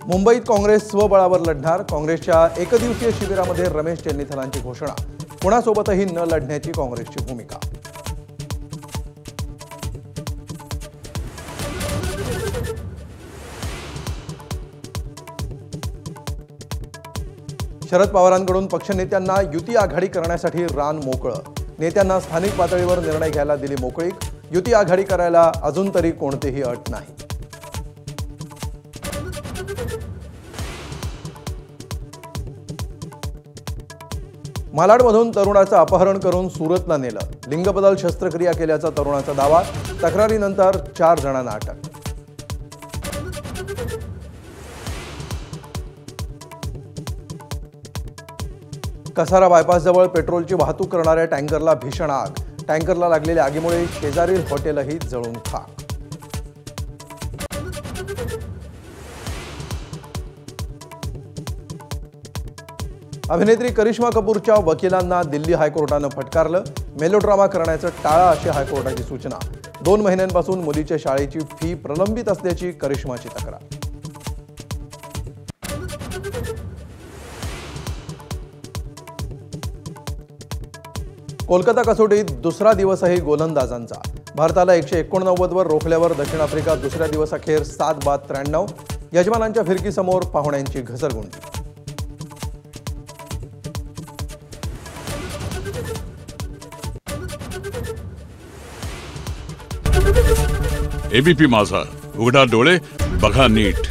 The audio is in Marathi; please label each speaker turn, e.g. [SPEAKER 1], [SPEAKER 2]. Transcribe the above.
[SPEAKER 1] मुंबईत काँग्रेस स्वबळावर लढणार। काँग्रेसच्या एकदिवसीय शिबिरामध्ये रमेश चेन्नीथलांची घोषणा। कुणासोबतही न लढण्याची काँग्रेसची भूमिका। शरद पवारांकडून पक्षनेत्यांना युती आघाडी करण्यासाठी रान मोकळं। नेत्यांना स्थानिक पातळीवर निर्णय घ्यायला दिली मोकळीक। युती आघाडी करायला अजून तरी कोणतीही अट नाही। मालाडमधून तरुणाचं अपहरण करून सुरतला नेलं। लिंगबदल शस्त्रक्रिया केल्याचा तरुणाचा दावा। तक्रारीनंतर 4 जणांना अटक। कसारा बायपासजवळ पेट्रोलची वाहतूक करणाऱ्या टँकरला भीषण आग। टँकरला लागलेल्या आगीमुळे शेजारील हॉटेलही जळून खाक। अभिनेत्री करिश्मा कपूरच्या वकिलांना दिल्ली हायकोर्टानं फटकारलं। मेलोड्रामा करण्याचं टाळा अशी हायकोर्टाची सूचना। 2 महिन्यांपासून मुलीच्या शाळेची फी प्रलंबित असल्याची करिश्माची तक्रार। कोलकाता कसोटीत दुसरा दिवसही गोलंदाजांचा। भारताला 189 वर रोखल्यावर दक्षिण आफ्रिका दुसऱ्या दिवसाखेर 7 बाद 93। यजमानांच्या फिरकीसमोर पाहुण्यांची घसरगुंडी।
[SPEAKER 2] एबीपी माझा, उघडा डोळे बघा नीट।